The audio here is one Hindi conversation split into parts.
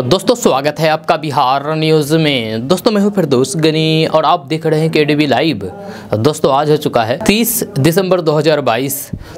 दोस्तों स्वागत है आपका बिहार न्यूज़ में। दोस्तों मैं हूं फिरदौस गनी और आप देख रहे हैं केडीवी लाइव। दोस्तों आज हो चुका है 30 दिसंबर 2022।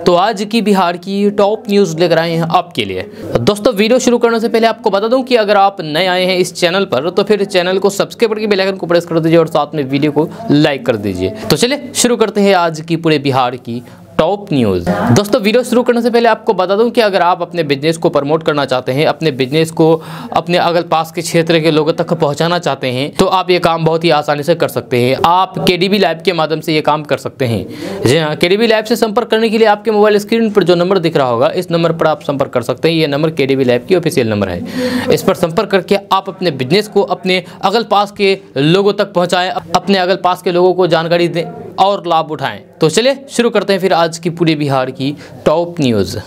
तो आज की बिहार की टॉप न्यूज़ लेकर आए हैं आपके लिए। दोस्तों वीडियो शुरू करने से पहले आपको बता दूं कि अगर आप नए आए हैं इस चैनल पर तो फिर चैनल को सब्सक्राइब करके बेल आइकन को प्रेस कर दीजिए और साथ में वीडियो को लाइक कर दीजिए। तो चलिए शुरू करते हैं आज की पूरे बिहार की टॉप न्यूज़। दोस्तों वीडियो शुरू करने से पहले आपको बता दूं कि अगर आप अपने बिजनेस को प्रमोट करना चाहते हैं, अपने बिजनेस को अपने अगल पास के क्षेत्र के लोगों तक पहुंचाना चाहते हैं तो आप ये काम बहुत ही आसानी से कर सकते हैं। आप केडीवी लाइव के माध्यम से ये काम कर सकते हैं। जी हाँ, केडीवी लाइव से संपर्क करने के लिए आपके मोबाइल स्क्रीन पर जो नंबर दिख रहा होगा इस नंबर पर आप संपर्क कर सकते हैं। ये नंबर केडीवी लाइव की ऑफिशियल नंबर है। इस पर संपर्क करके आप अपने बिजनेस को अपने अगल पास के लोगों तक पहुँचाएँ, अपने अगल पास के लोगों को जानकारी दें और लाभ उठाएं। तो चलिए शुरू करते हैं फिर आज की पूरी बिहार की टॉप न्यूज़।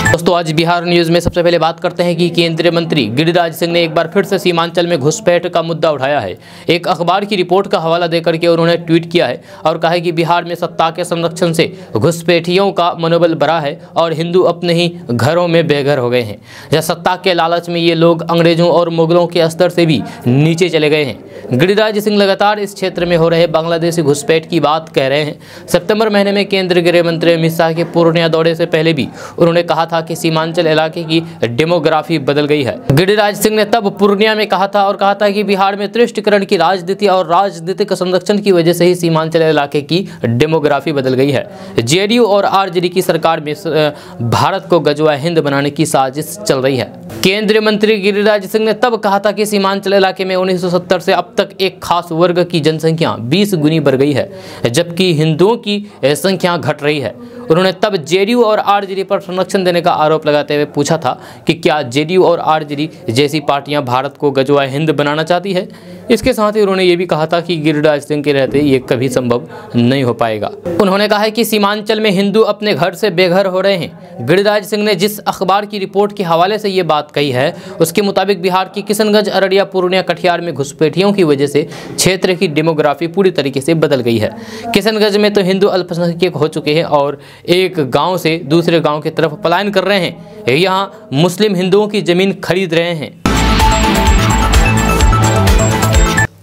दोस्तों आज बिहार न्यूज़ में सबसे पहले बात करते हैं कि केंद्रीय मंत्री गिरिराज सिंह ने एक बार फिर से सीमांचल में घुसपैठ का मुद्दा उठाया है। एक अखबार की रिपोर्ट का हवाला देकर के उन्होंने ट्वीट किया है और कहा है कि बिहार में सत्ता के संरक्षण से घुसपैठियों का मनोबल बढ़ा है और हिंदू अपने ही घरों में बेघर हो गए हैं। यह सत्ता के लालच में ये लोग अंग्रेजों और मुगलों के स्तर से भी नीचे चले गए हैं। गिरिराज सिंह लगातार इस क्षेत्र में हो रहे बांग्लादेशी घुसपैठ की बात कह रहे हैं। सितंबर महीने में केंद्रीय गृह मंत्री अमित शाह के पूर्णिया दौरे से पहले भी उन्होंने कहा था कि सीमांचल इलाके की डेमोग्राफी बदल गई है। गिरिराज सिंह ने तब पूर्णिया में कहा था कि बिहार में तुष्टिकरण की राजनीति और राजनीतिक संरक्षण की वजह से ही सीमांचल इलाके की डेमोग्राफी बदल गई है। जेडीयू और आरजेडी की सरकार में भारत को गजवा हिंद बनाने की साजिश चल रही है। केंद्रीय मंत्री गिरिराज सिंह ने तब कहा था कि सीमांचल इलाके में 1970 से अब तक एक खास वर्ग की जनसंख्या 20 गुनी बढ़ गई है, जबकि हिंदुओं की संख्या घट रही है। उन्होंने तब जेडीयू और आरजेडी पर संरक्षण देने का आरोप लगाते हुए पूछा था कि क्या जेडीयू और आरजेडी जैसी पार्टियां भारत को गजवा हिंद बनाना चाहती है। इसके साथ ही उन्होंने ये भी कहा था कि गिरिराज सिंह के रहते ये कभी संभव नहीं हो पाएगा। उन्होंने कहा है कि सीमांचल में हिंदू अपने घर से बेघर हो रहे हैं। गिरिराज सिंह ने जिस अखबार की रिपोर्ट के हवाले से ये बात कही है उसके मुताबिक बिहार की किशनगंज, अररिया, पूर्णिया, कटिहार में घुसपैठियों की वजह से क्षेत्र की डेमोग्राफी पूरी तरीके से बदल गई है। किशनगंज में तो हिंदू अल्पसंख्यक हो चुके हैं और एक गांव से दूसरे गांव की तरफ पलायन कर रहे हैं। यहां मुस्लिम हिंदुओं की जमीन खरीद रहे हैं।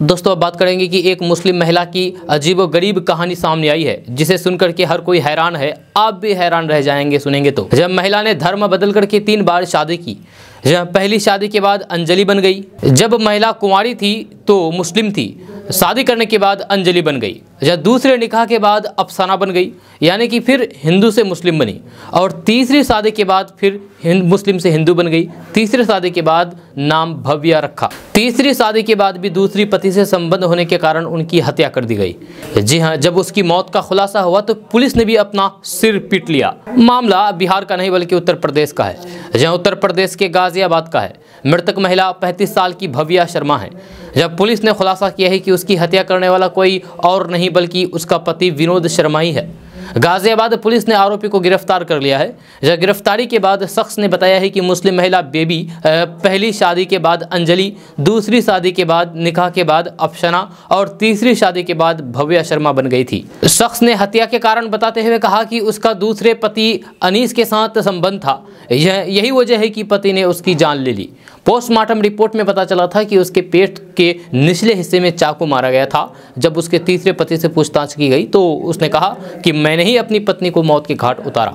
दोस्तों अब बात करेंगे कि एक मुस्लिम महिला की अजीबोगरीब कहानी सामने आई है जिसे सुनकर के हर कोई हैरान है। आप भी हैरान रह जाएंगे सुनेंगे तो। जब महिला ने धर्म बदल करके 3 बार शादी की। जब पहली शादी के बाद अंजलि बन गई। जब महिला कुंवारी थी तो मुस्लिम थी, शादी करने के बाद अंजलि बन गई। जब दूसरे निकाह के बाद अफसाना बन गई, यानी कि फिर हिंदू से मुस्लिम बनी। और तीसरी शादी के बाद फिर मुस्लिम से हिंदू बन गई। तीसरी शादी के बाद नाम भव्या रखा। तीसरी शादी के बाद भी दूसरी पति से संबंध होने के कारण उनकी हत्या कर दी गई। जी हाँ, जब उसकी मौत का खुलासा हुआ तो पुलिस ने भी अपना सिर पीट लिया। मामला बिहार का नहीं बल्कि उत्तर प्रदेश का है, जहाँ उत्तर प्रदेश के गाजियाबाद का है। मृतक महिला 35 साल की भव्या शर्मा है। जब पुलिस ने खुलासा किया है कि उसकी हत्या करने वाला कोई और नहीं बल्कि उसका पति विनोद शर्मा ही है। गाजियाबाद पुलिस ने आरोपी को गिरफ्तार कर लिया है। जब गिरफ्तारी के बाद शख्स ने बताया है कि मुस्लिम महिला बेबी पहली शादी के बाद अंजलि, दूसरी शादी के बाद निकाह के बाद अफसाना और तीसरी शादी के बाद भव्या शर्मा बन गई थी। शख्स ने हत्या के कारण बताते हुए कहा कि उसका दूसरे पति अनीस के साथ संबंध था। यही वजह है कि पति ने उसकी जान ले ली। पोस्टमार्टम रिपोर्ट में पता चला था कि उसके पेट के निचले हिस्से में चाकू मारा गया था। जब उसके तीसरे पति से पूछताछ की गई तो उसने कहा कि मैंने ही अपनी पत्नी को मौत के घाट उतारा।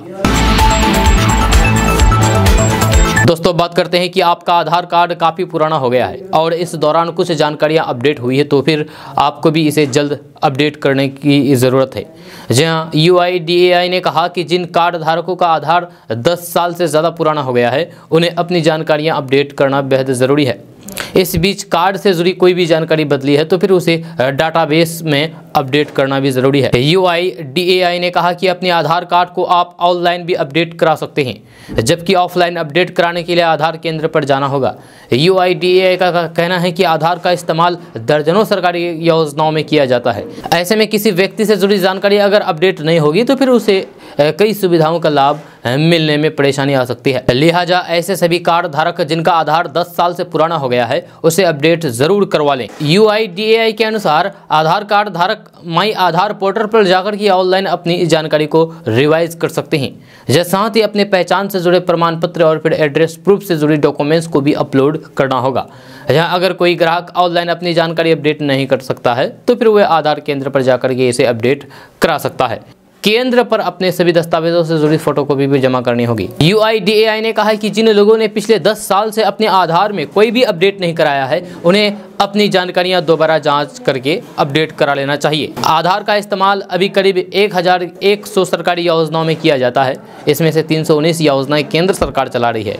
दोस्तों बात करते हैं कि आपका आधार कार्ड काफ़ी पुराना हो गया है और इस दौरान कुछ जानकारियां अपडेट हुई है तो फिर आपको भी इसे जल्द अपडेट करने की ज़रूरत है। जहां UIDAI ने कहा कि जिन कार्ड धारकों का आधार 10 साल से ज़्यादा पुराना हो गया है उन्हें अपनी जानकारियां अपडेट करना बेहद ज़रूरी है। इस बीच कार्ड से जुड़ी कोई भी जानकारी बदली है तो फिर उसे डाटाबेस में अपडेट करना भी ज़रूरी है। UIDAI ने कहा कि अपने आधार कार्ड को आप ऑनलाइन भी अपडेट करा सकते हैं, जबकि ऑफलाइन अपडेट कराने के लिए आधार केंद्र पर जाना होगा। UIDAI का कहना है कि आधार का इस्तेमाल दर्जनों सरकारी योजनाओं में किया जाता है। ऐसे में किसी व्यक्ति से जुड़ी जानकारी अगर अपडेट नहीं होगी तो फिर उसे कई सुविधाओं का लाभ मिलने में परेशानी आ सकती है। लिहाजा ऐसे सभी कार्ड धारक जिनका आधार 10 साल से पुराना हो गया है उसे अपडेट जरूर करवा लें। UIDAI के अनुसार आधार कार्ड धारक माई आधार पोर्टल पर जाकर के ऑनलाइन अपनी जानकारी को रिवाइज कर सकते हैं। साथ ही अपने पहचान से जुड़े प्रमाण पत्र और फिर एड्रेस प्रूफ से जुड़े डॉक्यूमेंट्स को भी अपलोड करना होगा। अगर कोई ग्राहक ऑनलाइन अपनी जानकारी अपडेट नहीं कर सकता है तो फिर वह आधार केंद्र पर जाकर के इसे अपडेट करा सकता है। केंद्र पर अपने सभी दस्तावेजों से जुड़ी फोटोकॉपी भी जमा करनी होगी। UIDAI ने कहा है कि जिन लोगों ने पिछले 10 साल से अपने आधार में कोई भी अपडेट नहीं कराया है उन्हें अपनी जानकारियां दोबारा जांच करके अपडेट करा लेना चाहिए। आधार का इस्तेमाल अभी करीब 1100 सरकारी योजनाओं में किया जाता है। इसमें से 319 योजनाएं केंद्र सरकार चला रही है।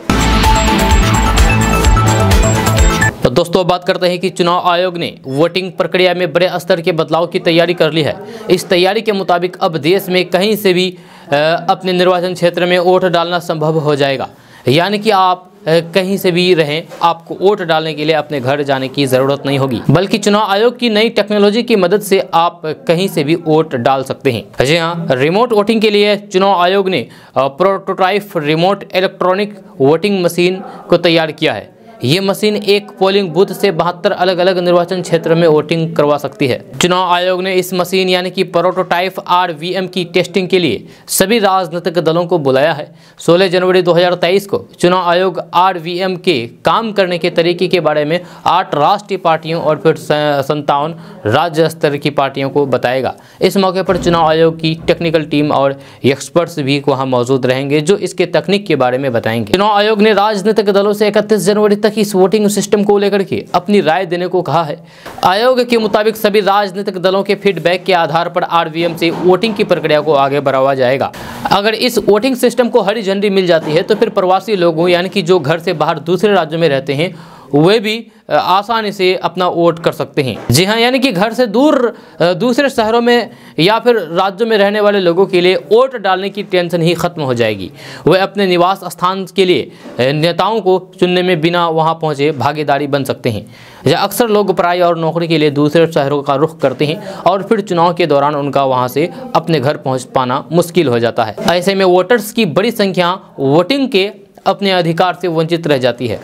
तो दोस्तों बात करते हैं कि चुनाव आयोग ने वोटिंग प्रक्रिया में बड़े स्तर के बदलाव की तैयारी कर ली है। इस तैयारी के मुताबिक अब देश में कहीं से भी अपने निर्वाचन क्षेत्र में वोट डालना संभव हो जाएगा। यानी कि आप कहीं से भी रहें, आपको वोट डालने के लिए अपने घर जाने की ज़रूरत नहीं होगी, बल्कि चुनाव आयोग की नई टेक्नोलॉजी की मदद से आप कहीं से भी वोट डाल सकते हैं। जी हाँ, रिमोट वोटिंग के लिए चुनाव आयोग ने prototype remote electronic voting machine को तैयार किया है। ये मशीन एक पोलिंग बूथ से 72 अलग अलग निर्वाचन क्षेत्र में वोटिंग करवा सकती है। चुनाव आयोग ने इस मशीन यानी कि प्रोटोटाइप RVM की टेस्टिंग के लिए सभी राजनीतिक दलों को बुलाया है। 16 जनवरी 2023 को चुनाव आयोग RVM के काम करने के तरीके के बारे में 8 राष्ट्रीय पार्टियों और फिर 57 राज्य स्तर की पार्टियों को बताएगा। इस मौके पर चुनाव आयोग की टेक्निकल टीम और एक्सपर्ट्स भी वहाँ मौजूद रहेंगे जो इसके तकनीक के बारे में बताएंगे। चुनाव आयोग ने राजनीतिक दलों से 31 जनवरी तक इस वोटिंग सिस्टम को लेकर के अपनी राय देने को कहा है। आयोग के मुताबिक सभी राजनीतिक दलों के फीडबैक के आधार पर RVM से वोटिंग की प्रक्रिया को आगे बढ़ावा जाएगा। अगर इस वोटिंग सिस्टम को हरी झंडी मिल जाती है तो फिर प्रवासी लोगों यानी कि जो घर से बाहर दूसरे राज्यों में रहते हैं वे भी आसानी से अपना वोट कर सकते हैं। जी हाँ, यानी कि घर से दूर दूसरे शहरों में या फिर राज्यों में रहने वाले लोगों के लिए वोट डालने की टेंशन ही खत्म हो जाएगी। वे अपने निवास स्थान के लिए नेताओं को चुनने में बिना वहां पहुंचे भागीदारी बन सकते हैं। अक्सर लोग पढ़ाई और नौकरी के लिए दूसरे शहरों का रुख करते हैं और फिर चुनाव के दौरान उनका वहां से अपने घर पहुँच पाना मुश्किल हो जाता है। ऐसे में वोटर्स की बड़ी संख्या वोटिंग के अपने अधिकार से वंचित रह जाती है।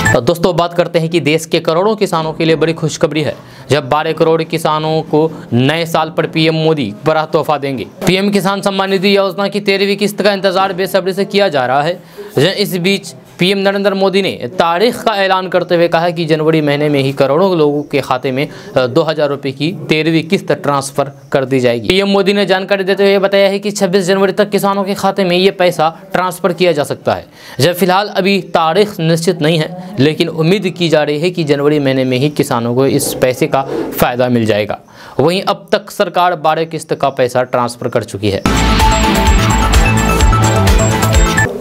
तो दोस्तों बात करते हैं कि देश के करोड़ों किसानों के लिए बड़ी खुशखबरी है। जब 12 करोड़ किसानों को नए साल पर PM मोदी बड़ा तोहफा देंगे। PM किसान सम्मान निधि योजना की 13वीं किस्त का इंतजार बेसब्री से किया जा रहा है। इस बीच PM नरेंद्र मोदी ने तारीख का ऐलान करते हुए कहा कि जनवरी महीने में ही करोड़ों लोगों के खाते में 2000 रुपये की 13वीं किस्त ट्रांसफर कर दी जाएगी। PM मोदी ने जानकारी देते हुए बताया है कि 26 जनवरी तक किसानों के खाते में ये पैसा ट्रांसफर किया जा सकता है। जब फिलहाल अभी तारीख निश्चित नहीं है, लेकिन उम्मीद की जा रही है कि जनवरी महीने में ही किसानों को इस पैसे का फ़ायदा मिल जाएगा। वहीं अब तक सरकार 12 किस्त का पैसा ट्रांसफ़र कर चुकी है।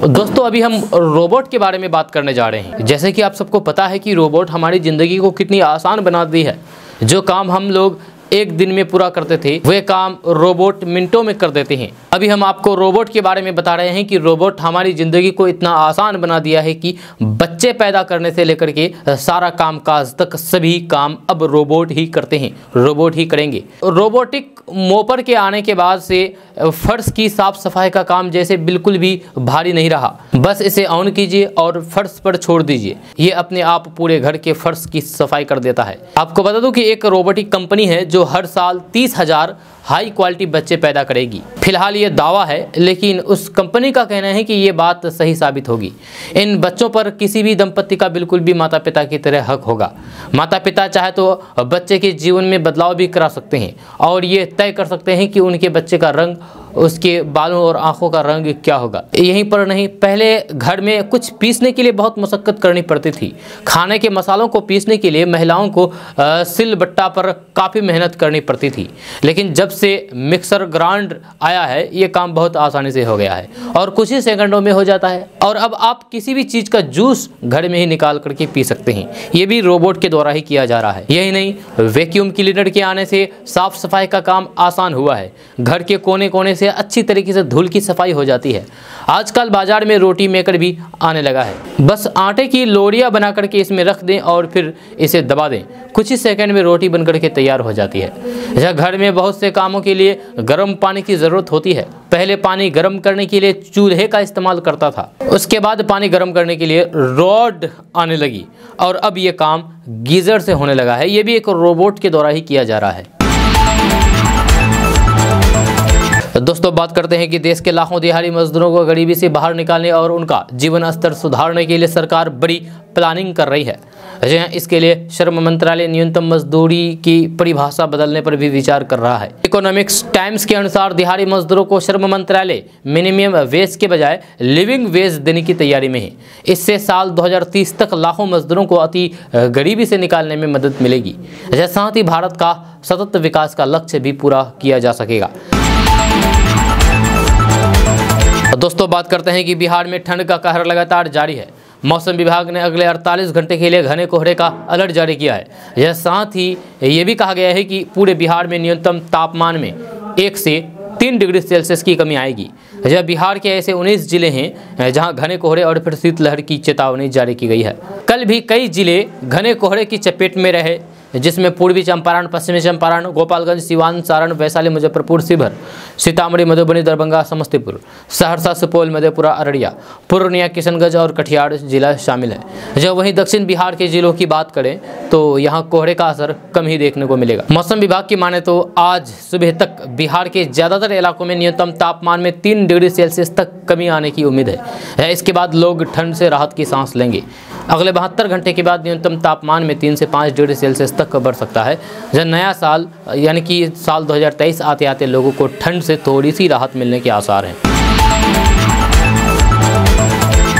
दोस्तों अभी हम रोबोट के बारे में बात करने जा रहे हैं। जैसे कि आप सबको पता है कि रोबोट हमारी ज़िंदगी को कितनी आसान बना दी है। जो काम हम लोग एक दिन में पूरा करते थे वे काम रोबोट मिनटों में कर देते हैं। अभी हम आपको रोबोट के बारे में बता रहे हैं कि रोबोट हमारी ज़िंदगी को इतना आसान बना दिया है कि बच्चे पैदा करने से लेकर के सारा कामकाज तक सभी काम अब रोबोट ही करते हैं, रोबोट ही करेंगे। रोबोटिक मोपर के आने के बाद से फर्श की साफ सफाई का काम जैसे बिल्कुल भी भारी नहीं रहा। बस इसे ऑन कीजिए और फर्श पर छोड़ दीजिए, ये अपने आप पूरे घर के फर्श की सफाई कर देता है। आपको बता दूं कि एक रोबोटिक कंपनी है जो हर साल 30,000 हाई क्वालिटी बच्चे पैदा करेगी। फिलहाल ये दावा है, लेकिन उस कंपनी का कहना है कि ये बात सही साबित होगी। इन बच्चों पर किसी भी दंपति का बिल्कुल भी माता पिता की तरह हक होगा। माता पिता चाहे तो बच्चे के जीवन में बदलाव भी करा सकते हैं और ये तय कर सकते हैं कि उनके बच्चे का रंग, उसके बालों और आंखों का रंग क्या होगा। यहीं पर नहीं, पहले घर में कुछ पीसने के लिए बहुत मशक्कत करनी पड़ती थी। खाने के मसालों को पीसने के लिए महिलाओं को सिलबट्टा पर काफ़ी मेहनत करनी पड़ती थी, लेकिन जब से मिक्सर ग्राइंडर आया है ये काम बहुत आसानी से हो गया है और कुछ ही सेकंडों में हो जाता है। और अब आप किसी भी चीज़ का जूस घर में ही निकाल करके पी सकते हैं। ये भी रोबोट के द्वारा ही किया जा रहा है। यही नहीं, वैक्यूम क्लीनर के आने से साफ सफाई का काम आसान हुआ है। घर के कोने कोने से से अच्छी तरीके से धूल की सफाई हो जाती है। आजकल बाजार में रोटी मेकर भी आने लगा है, बस आटे की लोरियां बना करके इसमें रख दें और फिर इसे दबा दें, कुछ ही सेकंड में रोटी बन करके तैयार हो जाती है। यह घर में बहुत से कामों के लिए गर्म पानी की ज़रूरत होती है। पहले पानी गर्म करने के लिए चूल्हे का इस्तेमाल करता था, उसके बाद पानी गर्म करने के लिए रॉड आने लगी और अब ये काम गीज़र से होने लगा है। ये भी एक रोबोट के द्वारा ही किया जा रहा है। दोस्तों, बात करते हैं कि देश के लाखों दिहाड़ी मजदूरों को गरीबी से बाहर निकालने और उनका जीवन स्तर सुधारने के लिए सरकार बड़ी प्लानिंग कर रही है। इसके लिए श्रम मंत्रालय न्यूनतम मजदूरी की परिभाषा बदलने पर भी विचार कर रहा है। इकोनॉमिक्स टाइम्स के अनुसार दिहाड़ी मजदूरों को श्रम मंत्रालय मिनिमम वेज के बजाय लिविंग वेज देने की तैयारी में है। इससे साल 2030 तक लाखों मजदूरों को अति गरीबी से निकालने में मदद मिलेगी। साथ ही भारत का सतत विकास का लक्ष्य भी पूरा किया जा सकेगा। दोस्तों, बात करते हैं कि बिहार में ठंड का कहर लगातार जारी है। मौसम विभाग ने अगले 48 घंटे के लिए घने कोहरे का अलर्ट जारी किया है। यह साथ ही ये भी कहा गया है कि पूरे बिहार में न्यूनतम तापमान में 1 से 3 डिग्री सेल्सियस की कमी आएगी। यह बिहार के ऐसे 19 जिले हैं जहां घने कोहरे और फिर शीतलहर की चेतावनी जारी की गई है। कल भी कई जिले घने कोहरे की चपेट में रहे, जिसमें पूर्वी चंपारण, पश्चिमी चंपारण, गोपालगंज, सिवान, सारण, वैशाली, मुजफ्फरपुर, शिवहर, सीतामढ़ी, मधुबनी, दरभंगा, समस्तीपुर, सहरसा, सुपौल, मधेपुरा, अररिया, पूर्णिया, किशनगंज और कटिहार जिला शामिल है। जब वहीं दक्षिण बिहार के जिलों की बात करें तो यहाँ कोहरे का असर कम ही देखने को मिलेगा। मौसम विभाग की माने तो आज सुबह तक बिहार के ज़्यादातर इलाकों में न्यूनतम तापमान में 3 डिग्री सेल्सियस तक कमी आने की उम्मीद है। इसके बाद लोग ठंड से राहत की सांस लेंगे। अगले 72 घंटे के बाद न्यूनतम तापमान में 3 से 5 डिग्री सेल्सियस तक बढ़ सकता है। जब नया साल यानी कि साल 2023 आते आते लोगों को ठंड से थोड़ी सी राहत मिलने के आसार हैं।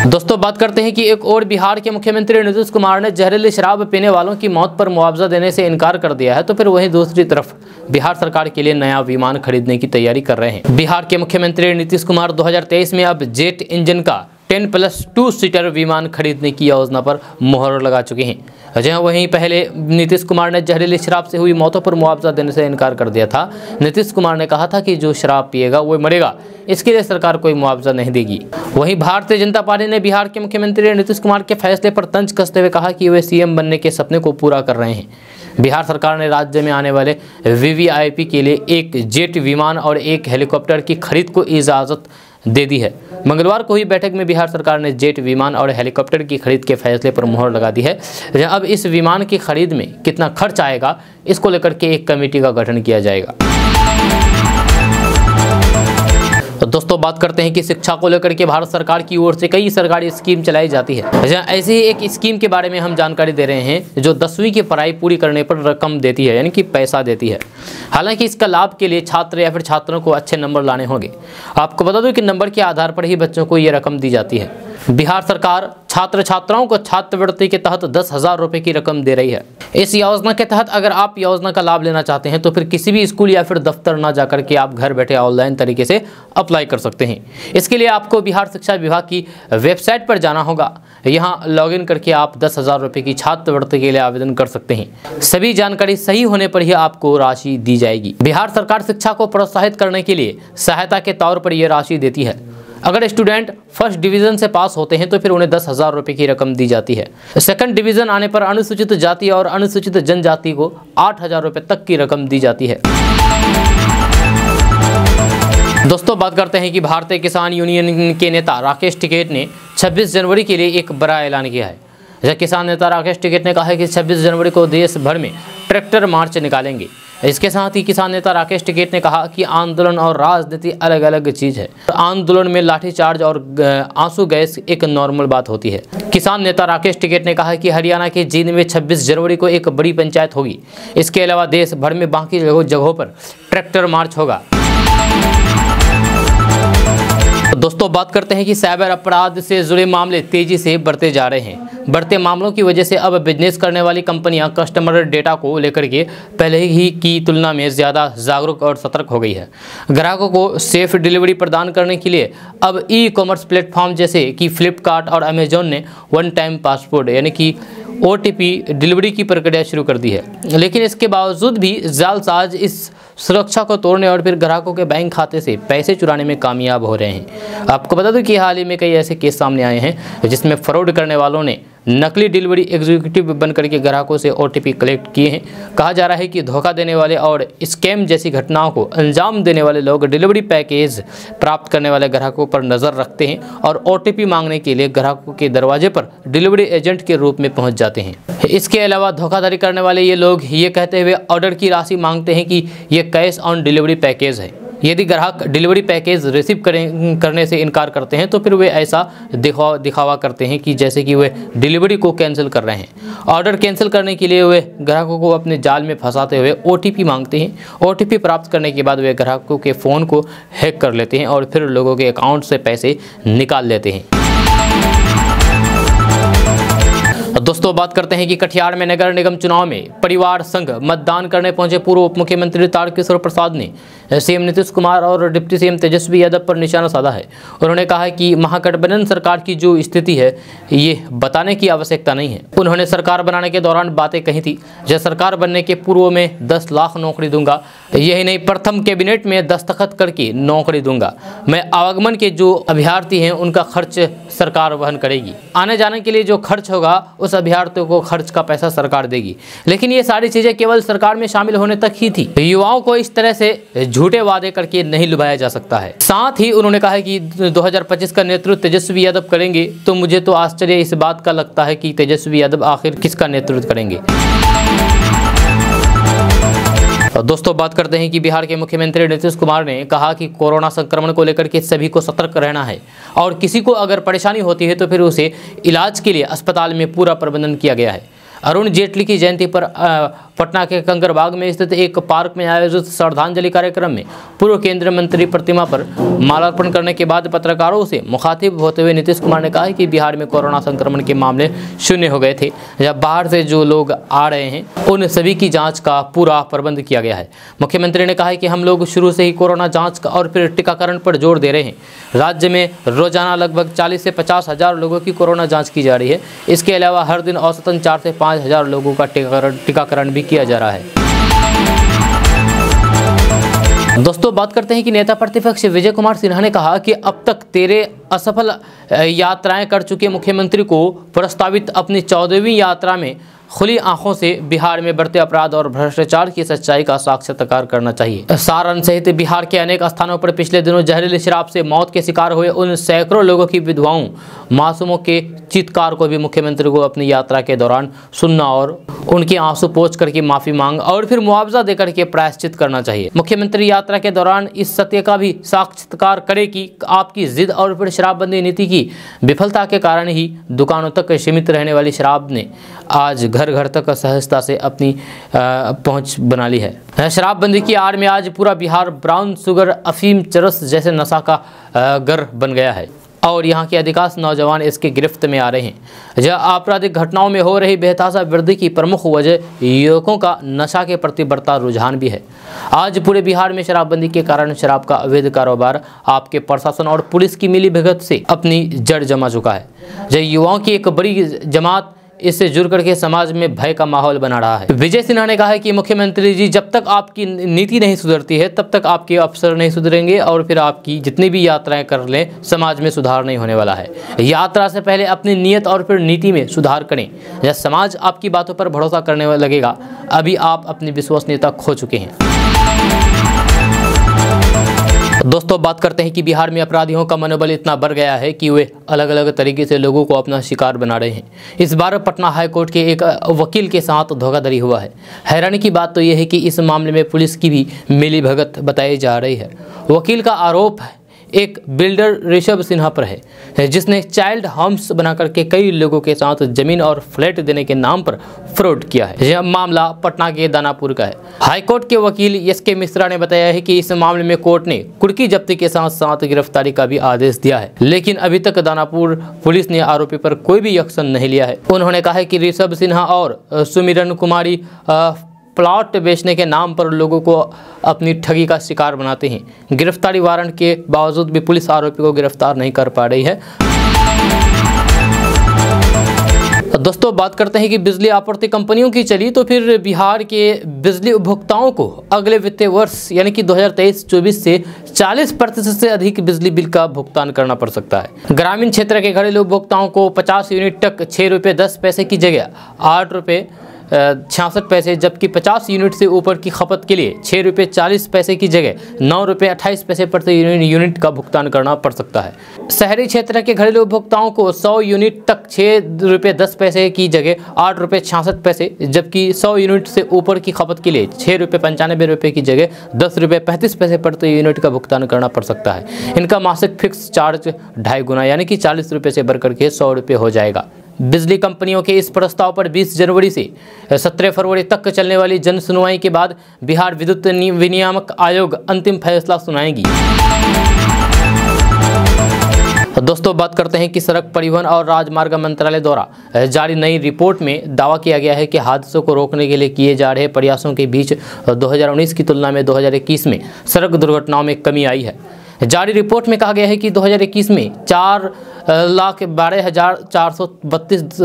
दोस्तों, बात करते हैं कि एक और बिहार के मुख्यमंत्री नीतीश कुमार ने जहरीली शराब पीने वालों की मौत पर मुआवजा देने से इनकार कर दिया है, तो फिर वहीं दूसरी तरफ बिहार सरकार के लिए नया विमान खरीदने की तैयारी कर रहे हैं। बिहार के मुख्यमंत्री नीतीश कुमार 2023 में अब जेट इंजन का 10+2 सीटर विमान खरीदने की योजना पर मुहर लगा चुके हैं। जहां वहीं पहले नीतीश कुमार ने जहरीली शराब से हुई मौतों पर मुआवजा देने से इनकार कर दिया था। नीतीश कुमार ने कहा था कि जो शराब पिएगा वो मरेगा, इसके लिए सरकार कोई मुआवजा नहीं देगी। वहीं भारतीय जनता पार्टी ने बिहार के मुख्यमंत्री नीतीश कुमार के फैसले पर तंज कसते हुए कहा कि वे सीएम बनने के सपने को पूरा कर रहे हैं। बिहार सरकार ने राज्य में आने वाले वीवीआईपी के लिए एक जेट विमान और एक हेलीकॉप्टर की खरीद को इजाज़त दे दी है। मंगलवार को हुई बैठक में बिहार सरकार ने जेट विमान और हेलीकॉप्टर की खरीद के फैसले पर मुहर लगा दी है। अब इस विमान की खरीद में कितना खर्च आएगा, इसको लेकर के एक कमेटी का गठन किया जाएगा। तो दोस्तों, बात करते हैं कि शिक्षा को लेकर के भारत सरकार की ओर से कई सरकारी स्कीम चलाई जाती है। ऐसे ही एक स्कीम के बारे में हम जानकारी दे रहे हैं जो 10वीं की पढ़ाई पूरी करने पर रकम देती है, यानी कि पैसा देती है। हालांकि इसका लाभ के लिए छात्र या फिर छात्रों को अच्छे नंबर लाने होंगे। आपको बता दूं कि नंबर के आधार पर ही बच्चों को ये रकम दी जाती है। बिहार सरकार छात्र छात्राओं को छात्रवृत्ति के तहत 10,000 रुपये की रकम दे रही है। इस योजना के तहत अगर आप योजना का लाभ लेना चाहते हैं तो फिर किसी भी स्कूल या फिर दफ्तर ना जाकर के आप घर बैठे ऑनलाइन तरीके से अप्लाई कर सकते हैं। इसके लिए आपको बिहार शिक्षा विभाग की वेबसाइट पर जाना होगा। यहाँ लॉगिन करके आप 10,000 रुपये की छात्रवृत्ति के लिए आवेदन कर सकते हैं। सभी जानकारी सही होने पर ही आपको राशि दी जाएगी। बिहार सरकार शिक्षा को प्रोत्साहित करने के लिए सहायता के तौर पर यह राशि देती है। अगर स्टूडेंट फर्स्ट डिवीज़न से पास होते हैं तो फिर उन्हें 10,000 रुपये की रकम दी जाती है। सेकंड डिवीज़न आने पर अनुसूचित जाति और अनुसूचित जनजाति को 8,000 रुपये तक की रकम दी जाती है। दोस्तों, बात करते हैं कि भारतीय किसान यूनियन के नेता राकेश टिकैत ने 26 जनवरी के लिए एक बड़ा ऐलान किया है। किसान नेता राकेश टिकैत ने कहा है कि 26 जनवरी को देश भर में ट्रैक्टर मार्च निकालेंगे। इसके साथ ही किसान नेता राकेश टिकैत ने कहा कि आंदोलन और राजनीति अलग अलग चीज़ है। आंदोलन में लाठीचार्ज और आंसू गैस एक नॉर्मल बात होती है। किसान नेता राकेश टिकैत ने कहा कि हरियाणा के जींद में 26 जनवरी को एक बड़ी पंचायत होगी। इसके अलावा देश भर में बाकी जगहों पर ट्रैक्टर मार्च होगा। दोस्तों, बात करते हैं कि साइबर अपराध से जुड़े मामले तेजी से बढ़ते जा रहे हैं। बढ़ते मामलों की वजह से अब बिजनेस करने वाली कंपनियां कस्टमर डेटा को लेकर के पहले ही की तुलना में ज़्यादा जागरूक और सतर्क हो गई है। ग्राहकों को सेफ डिलीवरी प्रदान करने के लिए अब ई कॉमर्स प्लेटफॉर्म जैसे कि फ्लिपकार्ट और अमेजोन ने वन टाइम पासवर्ड यानी कि OTP डिलीवरी की प्रक्रिया शुरू कर दी है। लेकिन इसके बावजूद भी जालसाज इस सुरक्षा को तोड़ने और फिर ग्राहकों के बैंक खाते से पैसे चुराने में कामयाब हो रहे हैं। आपको बता दूं कि हाल ही में कई ऐसे केस सामने आए हैं जिसमें फ्रॉड करने वालों ने नकली डिलीवरी एग्जीक्यूटिव बनकर के ग्राहकों से OTP कलेक्ट किए हैं। कहा जा रहा है कि धोखा देने वाले और स्कैम जैसी घटनाओं को अंजाम देने वाले लोग डिलीवरी पैकेज प्राप्त करने वाले ग्राहकों पर नज़र रखते हैं और OTP मांगने के लिए ग्राहकों के दरवाजे पर डिलीवरी एजेंट के रूप में पहुंच जाते हैं। इसके अलावा धोखाधड़ी करने वाले ये लोग ये कहते हुए ऑर्डर की राशि मांगते हैं कि ये कैश ऑन डिलीवरी पैकेज है। यदि ग्राहक डिलीवरी पैकेज रिसीव करने से इनकार करते हैं तो फिर वे ऐसा दिखावा करते हैं कि जैसे कि वे डिलीवरी को कैंसिल कर रहे हैं। ऑर्डर कैंसिल करने के लिए वे ग्राहकों को अपने जाल में फंसाते हुए OTP मांगते हैं। OTP प्राप्त करने के बाद वे ग्राहकों के फ़ोन को हैक कर लेते हैं और फिर लोगों के अकाउंट से पैसे निकाल लेते हैं। दोस्तों बात करते हैं कि कटिहार में नगर निगम चुनाव में परिवार संघ मतदान करने पहुंचे पूर्व उप मुख्यमंत्री तारकिशोर प्रसाद ने CM नीतीश कुमार और डिप्टी CM तेजस्वी यादव पर निशाना साधा है। उन्होंने कहा कि महागठबंधन सरकार की जो स्थिति है ये बताने की आवश्यकता नहीं है। उन्होंने सरकार बनाने के दौरान बातें कही थी, जब सरकार बनने के पूर्व में 10 लाख नौकरी दूंगा, यही नहीं प्रथम कैबिनेट में दस्तखत करके नौकरी दूंगा। मैं आवागमन के जो अभ्यर्थी हैं उनका खर्च सरकार वहन करेगी। आने जाने के लिए जो खर्च होगा उस अभ्यर्थियों को खर्च का पैसा सरकार देगी। लेकिन ये सारी चीजें केवल सरकार में शामिल होने तक ही थी। युवाओं को इस तरह से झूठे वादे करके नहीं लुभाया जा सकता है। साथ ही उन्होंने कहा है कि 2025 का नेतृत्व तेजस्वी यादव करेंगे। तो मुझे तो आश्चर्य इस बात का लगता है कि तेजस्वी यादव आखिर किसका नेतृत्व करेंगे। दोस्तों बात करते हैं कि बिहार के मुख्यमंत्री नीतीश कुमार ने कहा कि कोरोना संक्रमण को लेकर के सभी को सतर्क रहना है और किसी को अगर परेशानी होती है तो फिर उसे इलाज के लिए अस्पताल में पूरा प्रबंधन किया गया है। अरुण जेटली की जयंती पर पटना के कंकरबाग में स्थित एक पार्क में आयोजित श्रद्धांजलि कार्यक्रम में पूर्व केंद्रीय मंत्री प्रतिमा पर माल्यार्पण करने के बाद पत्रकारों से मुखातिब होते हुए नीतीश कुमार ने कहा कि बिहार में कोरोना संक्रमण के मामले शून्य हो गए थे। जब बाहर से जो लोग आ रहे हैं उन सभी की जांच का पूरा प्रबंध किया गया है। मुख्यमंत्री ने कहा कि हम लोग शुरू से ही कोरोना जाँच और फिर टीकाकरण पर जोर दे रहे हैं। राज्य में रोजाना लगभग 40 से 50 हज़ार लोगों की कोरोना जाँच की जा रही है। इसके अलावा हर दिन औसतन 4 से 5 हज़ार लोगों का टीकाकरण भी किया जा रहा है। दोस्तों बात करते हैं कि नेता प्रतिपक्ष विजय कुमार सिन्हा ने कहा कि अब तक 13 असफल यात्राएं कर चुके मुख्यमंत्री को प्रस्तावित अपनी 14वीं यात्रा में खुली आंखों से बिहार में बढ़ते अपराध और भ्रष्टाचार की सच्चाई का साक्षात्कार करना चाहिए। सारण सहित बिहार के अनेक स्थानों पर पिछले दिनों जहरीली शराब से मौत के शिकार हुए उन सैकड़ों लोगों की विधवाओं मासूमों के चित्कार को भी मुख्यमंत्री को अपनी यात्रा के दौरान सुनना और उनके आंसू पोंछ करके माफी मांग और फिर मुआवजा देकर के प्रायश्चित करना चाहिए। मुख्यमंत्री यात्रा के दौरान इस सत्य का भी साक्षात्कार करे कि आपकी जिद और फिर शराबबंदी नीति की विफलता के कारण ही दुकानों तक सीमित रहने वाली शराब ने आज घर घर तक सहजता से अपनी पहुंच बना ली है। शराबबंदी की आड़ में आज पूरा बिहार ब्राउन शुगर, अफीम, चरस जैसे नशा का घर बन गया है और यहाँ के अधिकांश नौजवान इसके गिरफ्त में आ रहे हैं। यह आपराधिक घटनाओं में हो रही बेतहाशा वृद्धि की प्रमुख वजह युवकों का नशा के प्रति बढ़ता रुझान भी है। आज पूरे बिहार में शराबबंदी के कारण शराब का अवैध कारोबार आपके प्रशासन और पुलिस की मिलीभगत से अपनी जड़ जमा चुका है। यह युवाओं की एक बड़ी जमात इससे जुड़ करके समाज में भय का माहौल बना रहा है। विजय सिन्हा ने कहा है कि मुख्यमंत्री जी, जब तक आपकी नीति नहीं सुधरती है तब तक आपके अफसर नहीं सुधरेंगे और फिर आपकी जितनी भी यात्राएं कर लें समाज में सुधार नहीं होने वाला है। यात्रा से पहले अपनी नीयत और फिर नीति में सुधार करें या समाज आपकी बातों पर भरोसा करने लगेगा। अभी आप अपनी विश्वसनीयता खो चुके हैं। दोस्तों बात करते हैं कि बिहार में अपराधियों का मनोबल इतना बढ़ गया है कि वे अलग अलग तरीके से लोगों को अपना शिकार बना रहे हैं। इस बार पटना हाईकोर्ट के एक वकील के साथ धोखाधड़ी हुआ है। हैरानी की बात तो यह है कि इस मामले में पुलिस की भी मिलीभगत बताई जा रही है। वकील का आरोप है एक बिल्डर ऋषभ सिन्हा पर है, जिसने चाइल्ड होम्स बना करके कई लोगों के साथ जमीन और फ्लैट देने के नाम पर फ्रॉड किया है। यह मामला पटना के दानापुर का है। हाईकोर्ट के वकील SK मिश्रा ने बताया है कि इस मामले में कोर्ट ने कुर्की जब्ती के साथ साथ गिरफ्तारी का भी आदेश दिया है, लेकिन अभी तक दानापुर पुलिस ने आरोपी पर कोई भी एक्शन नहीं लिया है। उन्होंने कहा है कि ऋषभ सिन्हा और सुमिरन कुमारी प्लॉट बेचने के नाम पर लोगों को अपनी ठगी का शिकार बनाते हैं। गिरफ्तारी वारंट के बावजूद भी पुलिस आरोपी को गिरफ्तार नहीं कर पा रही है। दोस्तों बात करते हैं कि बिजली आपूर्ति कंपनियों की चली तो फिर बिहार के बिजली उपभोक्ताओं को अगले वित्तीय वर्ष यानी कि 2023-24 से 40% से अधिक बिजली बिल का भुगतान करना पड़ सकता है। ग्रामीण क्षेत्र के घरेलू उपभोक्ताओं को 50 यूनिट तक 6 रुपये 10 पैसे की जगह 8 रुपये 66 पैसे, जबकि 50 यूनिट से ऊपर की खपत के लिए 6 रुपये 40 पैसे की जगह 9 रुपये 28 पैसे प्रति यूनिट का भुगतान करना पड़ सकता है। शहरी क्षेत्र के घरेलू उपभोक्ताओं को 100 यूनिट तक 6 रुपये 10 पैसे की जगह 8 रुपये 66 पैसे, जबकि 100 यूनिट से ऊपर की खपत के लिए 6 रुपये 95 रुपये की जगह 10 रुपये 35 पैसे प्रति यूनिट का भुगतान करना पड़ सकता है। इनका मासिक फिक्स चार्ज 2.5 गुना यानी कि 40 रुपये से बढ़कर के 100 रुपये हो जाएगा। बिजली कंपनियों के इस प्रस्ताव पर 20 जनवरी से 17 फरवरी तक चलने वाली जन सुनवाई के बाद बिहार विद्युत विनियामक आयोग अंतिम फैसला सुनाएगी। दोस्तों बात करते हैं कि सड़क परिवहन और राजमार्ग मंत्रालय द्वारा जारी नई रिपोर्ट में दावा किया गया है कि हादसों को रोकने के लिए किए जा रहे प्रयासों के बीच 2019 की तुलना में 2021 में सड़क दुर्घटनाओं में कमी आई है। जारी रिपोर्ट में कहा गया है कि 2021 में 4,12,432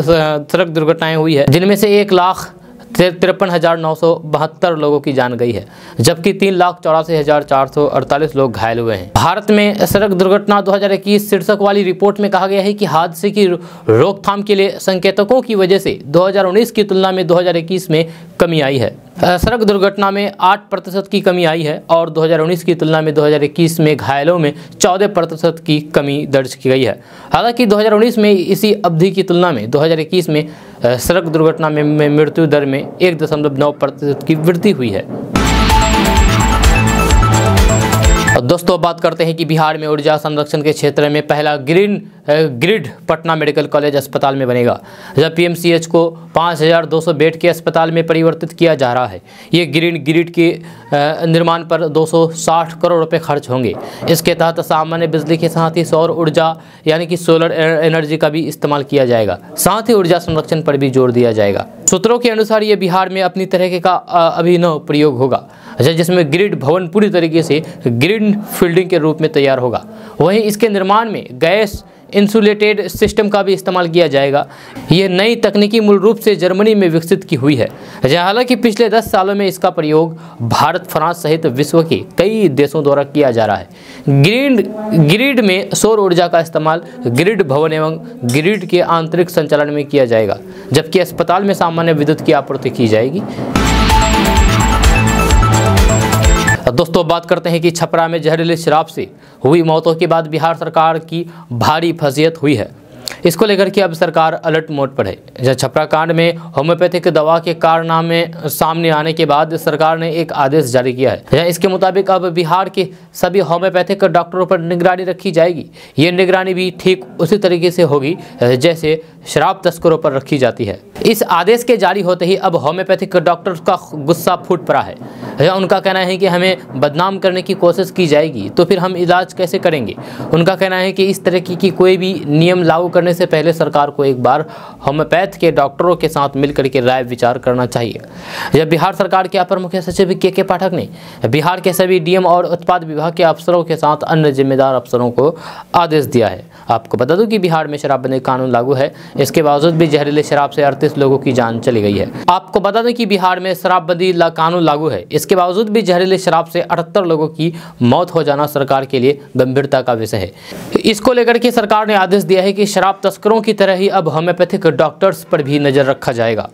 सड़क दुर्घटनाएं हुई है, जिनमें से 1,53,972 लोगों की जान गई है, जबकि 3,84,448 लोग घायल हुए हैं। भारत में सड़क दुर्घटना 2021 शीर्षक वाली रिपोर्ट में कहा गया है कि हादसे की रोकथाम के लिए संकेतकों की वजह से 2019 की तुलना में 2021 में कमी आई है। सड़क दुर्घटना में 8% की कमी आई है और 2019 की तुलना में 2021 में घायलों में 14% की कमी दर्ज की गई है। हालांकि 2019 में इसी अवधि की तुलना में 2021 में सड़क दुर्घटना में मृत्यु दर में 1.9% की वृद्धि हुई है। दोस्तों बात करते हैं कि बिहार में ऊर्जा संरक्षण के क्षेत्र में पहला ग्रिड पटना मेडिकल कॉलेज अस्पताल में बनेगा, जब पीएमसीएच को 5,200 बेड के अस्पताल में परिवर्तित किया जा रहा है। ये ग्रिड के निर्माण पर 260 करोड़ रुपए खर्च होंगे। इसके तहत सामान्य बिजली के साथ ही सौर ऊर्जा यानी कि सोलर एनर्जी का भी इस्तेमाल किया जाएगा। साथ ही ऊर्जा संरक्षण पर भी जोर दिया जाएगा। सूत्रों के अनुसार ये बिहार में अपनी तरह का अभिनव प्रयोग होगा, जिसमें ग्रिड भवन पूरी तरीके से ग्रिड फील्डिंग के रूप में तैयार होगा। वहीं इसके निर्माण में गैस इंसुलेटेड सिस्टम का भी इस्तेमाल किया जाएगा। ये नई तकनीकी मूल रूप से जर्मनी में विकसित की हुई है। हालांकि पिछले 10 सालों में इसका प्रयोग भारत, फ्रांस सहित विश्व के कई देशों द्वारा किया जा रहा है। ग्रिड में सौर ऊर्जा का इस्तेमाल ग्रिड भवन एवं ग्रिड के आंतरिक संचालन में किया जाएगा, जबकि अस्पताल में सामान्य विद्युत की आपूर्ति की जाएगी। दोस्तों बात करते हैं कि छपरा में जहरीली शराब से हुई मौतों के बाद बिहार सरकार की भारी फजीहत हुई है। इसको लेकर के अब सरकार अलर्ट मोड पर है। छपरा कांड में होम्योपैथिक दवा के कारनामे सामने आने के बाद सरकार ने एक आदेश जारी किया है। इसके मुताबिक अब बिहार के सभी होम्योपैथिक डॉक्टरों पर निगरानी रखी जाएगी। ये निगरानी भी ठीक उसी तरीके से होगी जैसे शराब तस्करों पर रखी जाती है। इस आदेश के जारी होते ही अब होम्योपैथिक डॉक्टर्स का गुस्सा फूट पड़ा है। उनका कहना है कि हमें बदनाम करने की कोशिश की जाएगी तो फिर हम इलाज कैसे करेंगे। उनका कहना है कि इस तरह की कोई भी नियम लागू करने से पहले सरकार को एक बार होम्योपैथ के डॉक्टरों के साथ मिलकर के राय विचार करना चाहिए। जब बिहार सरकार के अपर मुख्य सचिव के पाठक ने बिहार के सभी डीएम और उत्पाद विभाग के अफसरों के साथ अन्य जिम्मेदार अफसरों को आदेश दिया है। आपको बता दूं कि बिहार में शराबबंदी कानून लागू है, इसके बावजूद भी जहरीले शराब से 38 लोगों की जान चली गई है। आपको बता दें कि बिहार में शराबबंदी कानून लागू है, इसके बावजूद भी जहरीले शराब से 78 लोगों की मौत हो जाना सरकार के लिए गंभीरता का विषय है। इसको लेकर के सरकार ने आदेश दिया है कि शराब तस्करों की तरह ही अब होम्योपैथिक डॉक्टर्स पर भी नजर रखा जाएगा।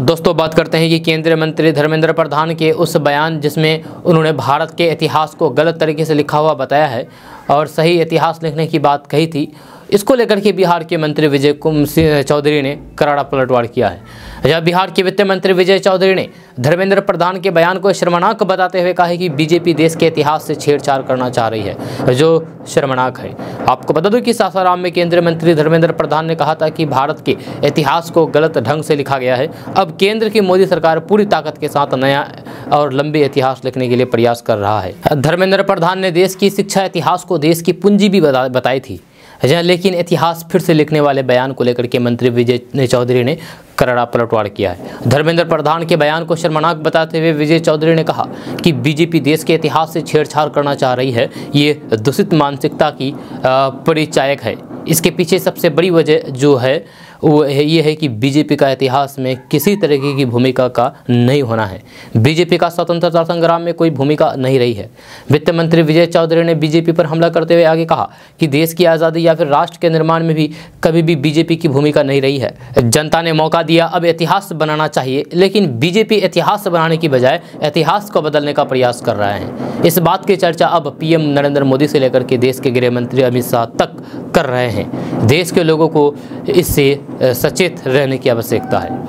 दोस्तों बात करते हैं कि केंद्रीय मंत्री धर्मेंद्र प्रधान के उस बयान जिसमें उन्होंने भारत के इतिहास को गलत तरीके से लिखा हुआ बताया है और सही इतिहास लिखने की बात कही थी। इसको लेकर के बिहार के मंत्री विजय कुमार चौधरी ने करारा पलटवार किया है। जब बिहार के वित्त मंत्री विजय चौधरी ने धर्मेंद्र प्रधान के बयान को शर्मनाक बताते हुए कहा है कि बीजेपी देश के इतिहास से छेड़छाड़ करना चाह रही है, जो शर्मनाक है। आपको बता दूं कि सासाराम में केंद्रीय मंत्री धर्मेंद्र प्रधान ने कहा था कि भारत के इतिहास को गलत ढंग से लिखा गया है। अब केंद्र की मोदी सरकार पूरी ताकत के साथ नया और लंबे इतिहास लिखने के लिए प्रयास कर रहा है। धर्मेंद्र प्रधान ने देश की शिक्षा इतिहास को देश की पूंजी भी बताई थी, लेकिन इतिहास फिर से लिखने वाले बयान को लेकर के मंत्री विजय चौधरी ने करारा पलटवार किया है। धर्मेंद्र प्रधान के बयान को शर्मनाक बताते हुए विजय चौधरी ने कहा कि बीजेपी देश के इतिहास से छेड़छाड़ करना चाह रही है। ये दूषित मानसिकता की परिचायक है। इसके पीछे सबसे बड़ी वजह जो है वो ये है कि बीजेपी का इतिहास में किसी तरीके की भूमिका का नहीं होना है। बीजेपी का स्वतंत्रता संग्राम में कोई भूमिका नहीं रही है। वित्त मंत्री विजय चौधरी ने बीजेपी पर हमला करते हुए आगे कहा कि देश की आज़ादी या फिर राष्ट्र के निर्माण में भी कभी भी बीजेपी की भूमिका नहीं रही है। जनता ने मौका दिया, अब इतिहास बनाना चाहिए, लेकिन बीजेपी इतिहास बनाने की बजाय इतिहास को बदलने का प्रयास कर रहा है। इस बात की चर्चा अब पीएम नरेंद्र मोदी से लेकर के देश के गृह मंत्री अमित शाह तक कर रहे हैं। देश के लोगों को इससे सचेत रहने की आवश्यकता है।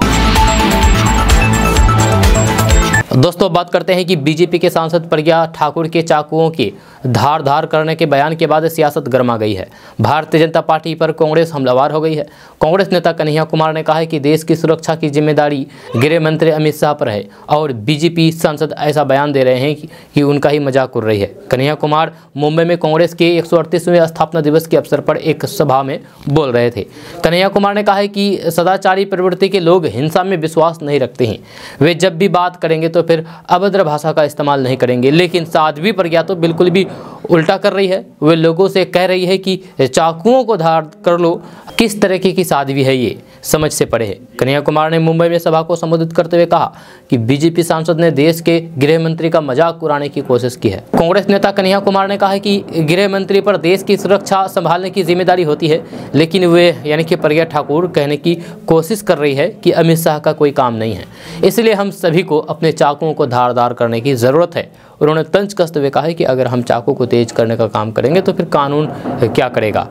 दोस्तों, बात करते हैं कि बीजेपी के सांसद प्रज्ञा ठाकुर के चाकुओं के धार करने के बयान के बाद सियासत गर्मा गई है। भारतीय जनता पार्टी पर कांग्रेस हमलावर हो गई है। कांग्रेस नेता कन्हैया कुमार ने कहा है कि देश की सुरक्षा की जिम्मेदारी गृह मंत्री अमित शाह पर है और बीजेपी सांसद ऐसा बयान दे रहे हैं कि उनका ही मजाक उड़ रही है। कन्हैया कुमार मुंबई में कांग्रेस के 138वें स्थापना दिवस के अवसर पर एक सभा में बोल रहे थे। कन्हैया कुमार ने कहा है कि सदाचारी प्रवृत्ति के लोग हिंसा में विश्वास नहीं रखते हैं। वे जब भी बात करेंगे तो फिर अभद्र भाषा का इस्तेमाल नहीं करेंगे, लेकिन साध्वी प्रज्ञा तो बिल्कुल भी उल्टा कर रही है। वे लोगों से कह रही है कि चाकुओं को धार कर लो। किस तरीके की साध्वी है ये, समझ से परे है। कन्हैया कुमार ने मुंबई में सभा को संबोधित करते हुए कहा कि बीजेपी सांसद ने देश के गृह मंत्री का मजाक उड़ाने की कोशिश की है। कांग्रेस नेता कन्हैया कुमार ने कहा है कि गृह मंत्री पर देश की सुरक्षा संभालने की जिम्मेदारी होती है, लेकिन वे यानी कि प्रज्ञा ठाकुर कहने की कोशिश कर रही है कि अमित शाह का कोई काम नहीं है, इसलिए हम सभी को अपने चाकुओं को धारदार करने की ज़रूरत है। उन्होंने तंज कसते हुए कहा है कि अगर हम चाकू को तेज करने का काम करेंगे तो फिर कानून क्या करेगा।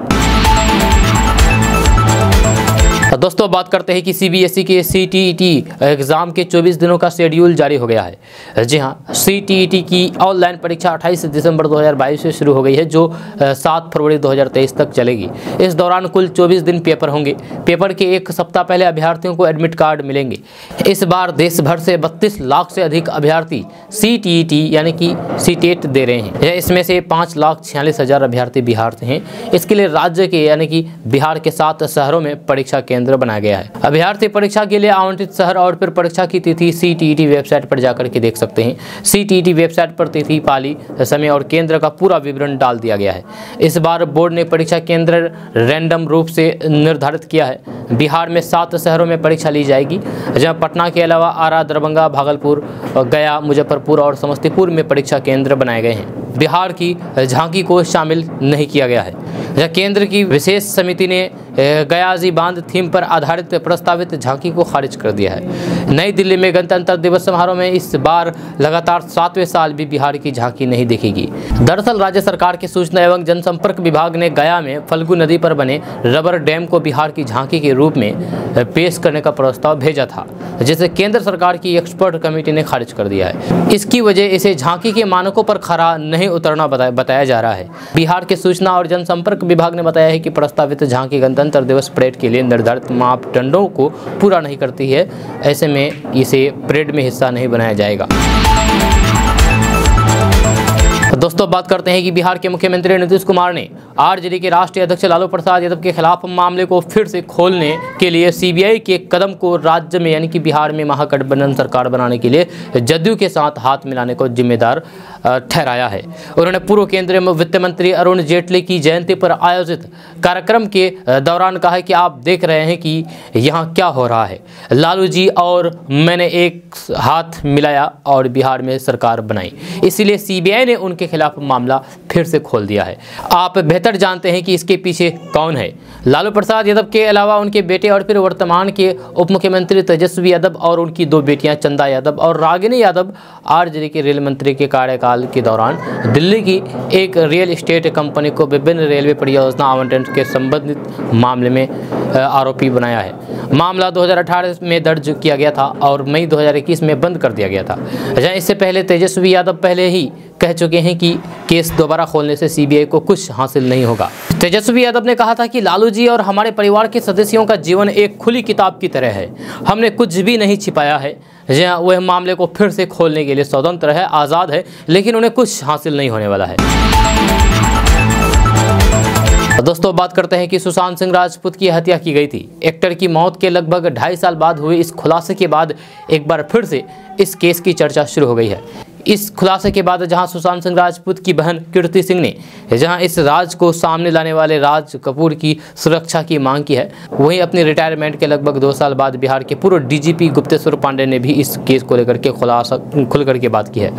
दोस्तों, बात करते हैं कि सीबीएसई के सीटीईटी एग्ज़ाम के 24 दिनों का शेड्यूल जारी हो गया है। जी हाँ, सीटीईटी की ऑनलाइन परीक्षा 28 दिसंबर 2022 से शुरू हो गई है, जो 7 फरवरी 2023 तक चलेगी। इस दौरान कुल 24 दिन पेपर होंगे। पेपर के एक सप्ताह पहले अभ्यर्थियों को एडमिट कार्ड मिलेंगे। इस बार देश भर से 32 लाख से अधिक अभ्यर्थी सीटीईटी यानी कि सीटेट दे रहे हैं। इसमें से 5,46,000 अभ्यर्थी बिहार से हैं। इसके लिए राज्य के यानी कि बिहार के 7 शहरों में परीक्षा केंद्र बनाया गया है। अभ्यर्थी परीक्षा के लिए आवंटित शहर और फिर परीक्षा की तिथि सीटीईटी वेबसाइट पर जाकर के देख सकते हैं। सीटीईटी वेबसाइट पर तिथि, पाली, समय और केंद्र का पूरा विवरण डाल दिया गया है। इस बार बोर्ड ने परीक्षा केंद्र रैंडम रूप से निर्धारित किया है। बिहार में 7 शहरों में परीक्षा ली जाएगी, जहां पटना के अलावा आरा, दरभंगा, भागलपुर, गया, मुजफ्फरपुर और समस्तीपुर में परीक्षा केंद्र बनाए गए हैं। बिहार की झांकी को शामिल नहीं किया गया है, जहाँ केंद्र की विशेष समिति ने गयाजी बांध थीम पर आधारित प्रस्तावित झांकी को खारिज कर दिया है। नई दिल्ली में गणतंत्र दिवस समारोह में इस बार लगातार 7वें साल भी बिहार की झांकी नहीं दिखेगी। दरअसल राज्य सरकार के सूचना एवं जनसंपर्क विभाग ने गया में फल्गु नदी पर बने रबर डैम को बिहार की झांकी के रूप में पेश करने का प्रस्ताव भेजा था, जिसे केंद्र सरकार की एक्सपर्ट कमेटी ने खारिज कर दिया है। इसकी वजह इसे झांकी के मानकों पर खरा नहीं उतरना बताया जा रहा है। बिहार के सूचना और जनसंपर्क विभाग ने बताया है कि प्रस्तावित झांकी गणतंत्र दिवस परेड के लिए निर्धारित मापदंडों को पूरा नहीं करती है। ऐसे में इसे परेड में हिस्सा नहीं बनाया जाएगा। दोस्तों, बात करते हैं कि बिहार के मुख्यमंत्री नीतीश कुमार ने आरजेडी के राष्ट्रीय अध्यक्ष लालू प्रसाद यादव के खिलाफ मामले को फिर से खोलने के लिए सीबीआई के कदम को राज्य में यानी कि बिहार में महागठबंधन सरकार बनाने के लिए जदयू के साथ हाथ मिलाने को जिम्मेदार ठहराया है। उन्होंने पूर्व केंद्रीय वित्त मंत्री अरुण जेटली की जयंती पर आयोजित कार्यक्रम के दौरान कहा कि आप देख रहे हैं कि यहाँ क्या हो रहा है। लालू जी और मैंने एक हाथ मिलाया और बिहार में सरकार बनाई, इसीलिए सीबीआई ने उनके खिलाफ मामला फिर से खोल दिया है। आप बेहतर जानते हैं कि इसके पीछे कौन है। लालू प्रसाद यादव के अलावा उनके बेटे और फिर वर्तमान के उप मुख्यमंत्री तेजस्वी यादव और उनकी 2 बेटियां चंदा यादव और रागिनी यादव आरजेडी के रेल मंत्री के कार्यकाल के दौरान दिल्ली की एक रियल एस्टेट कंपनी को विभिन्न रेलवे परियोजना आवंटन के संबंधित मामले में आरोपी बनाया है। मामला 2018 में दर्ज किया गया था और मई 2021 में बंद कर दिया गया था। जहां इससे पहले तेजस्वी यादव पहले ही कह चुके हैं कि केस दोबारा खोलने से सीबीआई को कुछ हासिल नहीं होगा। तेजस्वी यादव ने कहा था कि लालू जी और हमारे परिवार के सदस्यों का जीवन एक खुली किताब की तरह है, हमने कुछ भी नहीं छिपाया है। जहाँ वह मामले को फिर से खोलने के लिए स्वतंत्र है, आज़ाद है, लेकिन उन्हें कुछ हासिल नहीं होने वाला है। दोस्तों, बात करते हैं कि सुशांत सिंह राजपूत की हत्या की गई थी। एक्टर की मौत के लगभग 2.5 साल बाद हुए इस खुलासे के बाद एक बार फिर से इस केस की चर्चा शुरू हो गई है। इस खुलासे के बाद जहां सुशांत सिंह राजपूत की बहन कीर्ति सिंह ने जहां इस राज को सामने लाने वाले राज कपूर की सुरक्षा की मांग की है, वहीं अपने रिटायरमेंट के लगभग 2 साल बाद बिहार के पूर्व डीजीपी गुप्तेश्वर पांडे ने भी इस केस को लेकर के खुल करके बात की है।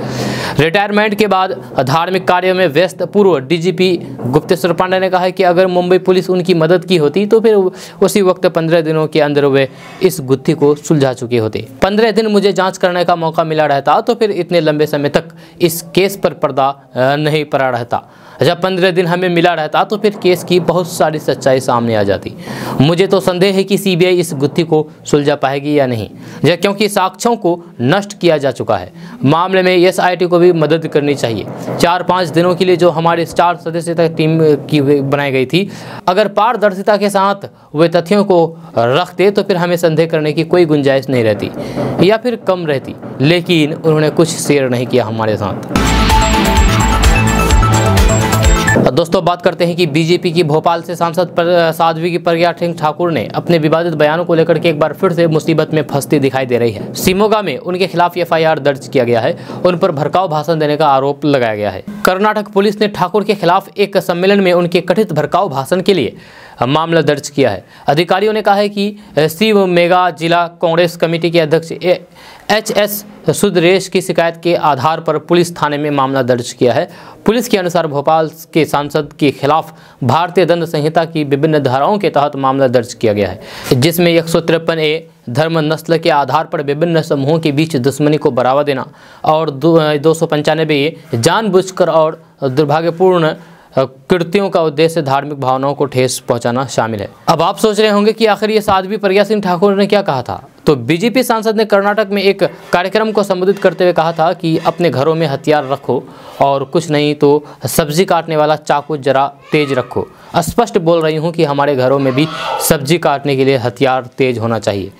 रिटायरमेंट के बाद धार्मिक कार्यों में व्यस्त पूर्व डीजीपी गुप्तेश्वर पांडे ने कहा है कि अगर मुंबई पुलिस उनकी मदद की होती तो फिर उसी वक्त 15 दिनों के अंदर वे इस गुत्थी को सुलझा चुके होते। 15 दिन मुझे जांच करने का मौका मिला रहता तो फिर इतने लंबे समय तक इस केस पर पर्दा नहीं पड़ा रहता। जब 15 दिन हमें मिला रहता तो फिर केस की बहुत सारी सच्चाई सामने आ जाती। मुझे तो संदेह है कि सीबीआई इस गुत्थी को सुलझा पाएगी या नहीं, क्योंकि साक्ष्यों को नष्ट किया जा चुका है। मामले में एसआईटी को भी मदद करनी चाहिए। 4-5 दिनों के लिए जो हमारी स्टार सदस्यता टीम की बनाई गई थी, अगर पारदर्शिता के साथ वे तथ्यों को रखते तो फिर हमें संदेह करने की कोई गुंजाइश नहीं रहती या फिर कम रहती, लेकिन उन्होंने कुछ शेयर नहीं किया हमारे साथ। दोस्तों, बात करते हैं कि बीजेपी की भोपाल से सांसद साध्वी प्रज्ञा सिंह ठाकुर ने अपने विवादित बयानों को लेकर के एक बार फिर से मुसीबत में फंसती दिखाई दे रही है। शिमोगा में उनके खिलाफ एफआईआर दर्ज किया गया है। उन पर भड़काऊ भाषण देने का आरोप लगाया गया है। कर्नाटक पुलिस ने ठाकुर के खिलाफ एक सम्मेलन में उनके कथित भड़काऊ भाषण के लिए मामला दर्ज किया है। अधिकारियों ने कहा है कि शिवमोगा जिला कांग्रेस कमेटी के अध्यक्ष एचएस सुदरेश की शिकायत के आधार पर पुलिस थाने में मामला दर्ज किया है। पुलिस के अनुसार भोपाल के सांसद के खिलाफ भारतीय दंड संहिता की विभिन्न धाराओं के तहत मामला दर्ज किया गया है, जिसमें 153A धर्म नस्ल के आधार पर विभिन्न समूहों के बीच दुश्मनी को बढ़ावा देना और 295A जानबूझकर और दुर्भाग्यपूर्ण कृत्यों का उद्देश्य धार्मिक भावनाओं को ठेस पहुंचाना शामिल है। अब आप सोच रहे होंगे कि आखिर ये साध्वी प्रज्ञा सिंह ठाकुर ने क्या कहा था। तो बीजेपी सांसद ने कर्नाटक में एक कार्यक्रम को संबोधित करते हुए कहा था कि अपने घरों में हथियार रखो और कुछ नहीं तो सब्जी काटने वाला चाकू जरा तेज रखो। स्पष्ट बोल रही हूँ कि हमारे घरों में भी सब्जी काटने के लिए हथियार तेज होना चाहिए।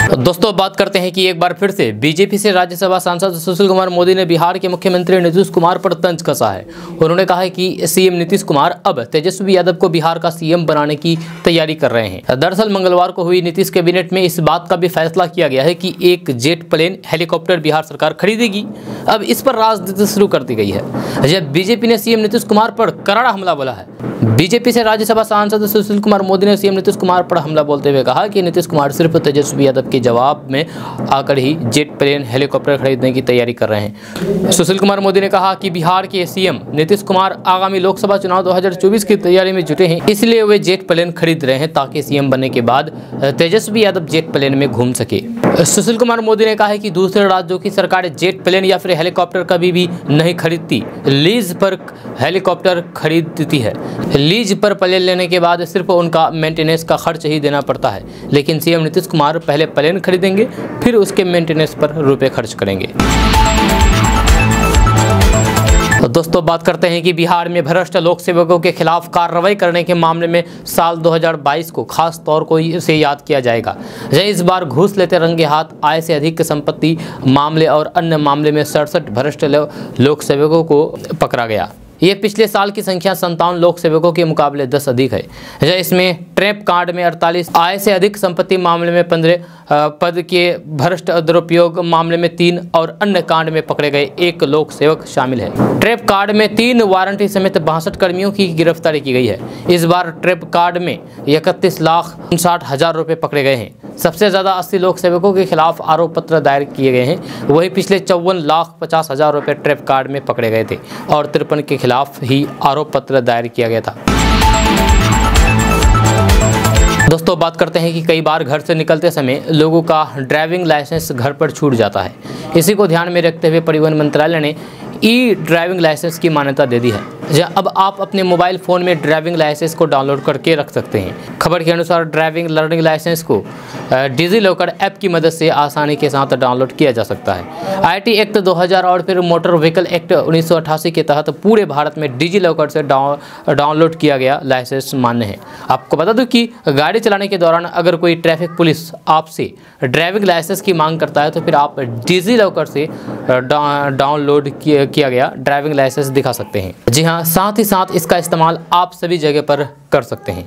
दोस्तों, बात करते हैं कि एक बार फिर से बीजेपी से राज्यसभा सांसद सुशील कुमार मोदी ने बिहार के मुख्यमंत्री नीतीश कुमार पर तंज कसा है। उन्होंने कहा है कि सीएम नीतीश कुमार अब तेजस्वी यादव को बिहार का सीएम बनाने की तैयारी कर रहे हैं। दरअसल मंगलवार को हुई नीतीश कैबिनेट में इस बात का भी फैसला किया गया है कि एक जेट प्लेन हेलीकॉप्टर बिहार सरकार खरीदेगी। अब इस पर राजनीति शुरू कर दी गई है। जब बीजेपी ने सीएम नीतीश कुमार पर करारा हमला बोला है। बीजेपी से राज्यसभा सांसद सुशील कुमार मोदी ने सीएम नीतीश कुमार पर हमला बोलते हुए कहा कि नीतीश कुमार सिर्फ तेजस्वी यादव के जवाब में आकर ही जेट प्लेन हेलीकॉप्टर खरीदने की तैयारी कर रहे हैं। सुशील कुमार मोदी ने कहा कि बिहार के सीएम नीतीश कुमार आगामी लोकसभा चुनाव 2024 की तैयारी में जुटे हैं, इसलिए वे जेट प्लेन खरीद रहे हैं ताकि सीएम बनने के बाद तेजस्वी यादव जेट प्लेन में घूम सके। सुशील कुमार मोदी ने कहा है कि दूसरे राज्यों की सरकारें जेट प्लेन या फिर हेलीकॉप्टर कभी भी नहीं खरीदती, लीज पर हेलीकॉप्टर खरीदती है। लीज पर प्लेन लेने के बाद सिर्फ उनका मेंटेनेंस का खर्च ही देना पड़ता है, लेकिन सीएम नीतीश कुमार पहले प्लेन खरीदेंगे फिर उसके मेंटेनेंस पर रुपए खर्च करेंगे। तो दोस्तों, बात करते हैं कि बिहार में भ्रष्ट लोक सेवकों के खिलाफ कार्रवाई करने के मामले में साल 2022 को खास तौर से याद किया जाएगा। इस बार घूस लेते रंगे हाथ, आय से अधिक संपत्ति मामले और अन्य मामले में 67 भ्रष्ट लोक सेवकों को पकड़ा गया। ये पिछले साल की संख्या 57 लोक सेवकों के मुकाबले 10 अधिक है। इसमें ट्रैप कांड में 48, आय से अधिक संपत्ति मामले में 15, पद के भ्रष्ट दुरुपयोग मामले में 3 और अन्य कांड में पकड़े गए 1 लोक सेवक शामिल है। ट्रैप कांड में 3 वारंटी समेत 62 कर्मियों की गिरफ्तारी की गई है। इस बार ट्रैप कांड में 31,59,000 रुपये पकड़े गए हैं। सबसे ज्यादा 80 लोक सेवकों के खिलाफ आरोप पत्र दायर किए गए हैं। वही पिछले 54,50,000 रुपये ट्रैप कांड में पकड़े गए थे और 53 के खिलाफ ही आरोप पत्र दायर किया गया था। दोस्तों, बात करते हैं कि कई बार घर से निकलते समय लोगों का ड्राइविंग लाइसेंस घर पर छूट जाता है। इसी को ध्यान में रखते हुए परिवहन मंत्रालय ने ड्राइविंग लाइसेंस की मान्यता दे दी है। अब आप अपने मोबाइल फ़ोन में ड्राइविंग लाइसेंस को डाउनलोड करके रख सकते हैं। खबर के अनुसार ड्राइविंग लर्निंग लाइसेंस को डिजी लॉकर ऐप की मदद से आसानी के साथ डाउनलोड किया जा सकता है। आईटी एक्ट 2000 और फिर मोटर व्हीकल एक्ट 1988 के तहत पूरे भारत में डिजी लॉकर से डाउनलोड किया गया लाइसेंस मान्य है। आपको बता दूं कि गाड़ी चलाने के दौरान अगर कोई ट्रैफिक पुलिस आपसे ड्राइविंग लाइसेंस की मांग करता है तो फिर आप डिजी लॉकर से डाउनलोड किया गया ड्राइविंग लाइसेंस दिखा सकते हैं। जी हाँ, साथ ही साथ इसका इस्तेमाल आप सभी जगह पर कर सकते हैं।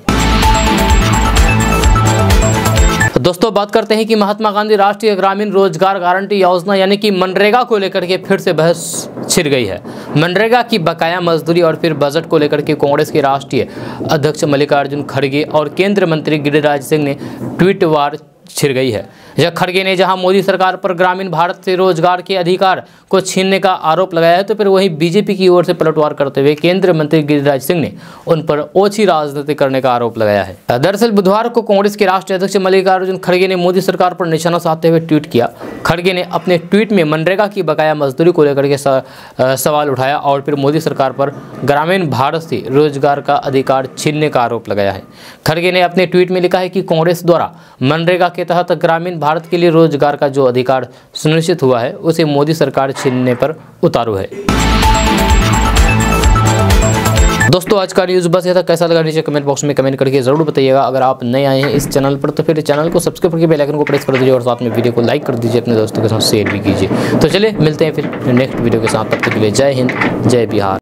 दोस्तों बात करते हैं कि महात्मा गांधी राष्ट्रीय ग्रामीण रोजगार गारंटी योजना यानी कि मनरेगा को लेकर के फिर से बहस छिड़ गई है। मनरेगा की बकाया मजदूरी और फिर बजट को लेकर के कांग्रेस के राष्ट्रीय अध्यक्ष मल्लिकार्जुन खड़गे और केंद्रीय मंत्री गिरिराज सिंह ने ट्वीट वार छिड़ गई है। यह खड़गे ने जहां मोदी सरकार पर ग्रामीण भारत से रोजगार के अधिकार को छीनने का आरोप लगाया है, तो फिर वहीं बीजेपी की ओर से पलटवार करते हुए केंद्रीय मंत्री गिरिराज सिंह ने उन पर ओछी राजनीति करने का आरोप लगाया है। दरअसल बुधवार को कांग्रेस के राष्ट्रीय अध्यक्ष मल्लिकार्जुन खड़गे ने मोदी सरकार पर निशाना साधते हुए ट्वीट किया। खड़गे ने अपने ट्वीट में मनरेगा की बकाया मजदूरी को लेकर के सवाल उठाया और फिर मोदी सरकार पर ग्रामीण भारत से रोजगार का अधिकार छीनने का आरोप लगाया है। खड़गे ने अपने ट्वीट में लिखा है कि कांग्रेस द्वारा मनरेगा के तहत ग्रामीण भारत के लिए रोजगार का जो अधिकार सुनिश्चित हुआ है उसे मोदी सरकार छीनने पर उतारू है। दोस्तों आज का न्यूज़ बस ये था। कैसा लगा नीचे कमेंट बॉक्स में कमेंट करके जरूर बताइएगा। अगर आप नए आए हैं इस चैनल पर तो फिर चैनल को सब्सक्राइब करके बेल आइकन को प्रेस कर दीजिए और साथ में वीडियो को लाइक कर दीजिए, अपने दोस्तों के साथ शेयर भी कीजिए। तो चलिए मिलते हैं फिर नेक्स्ट वीडियो के साथ, तब तक के लिए जय हिंद जय बिहार।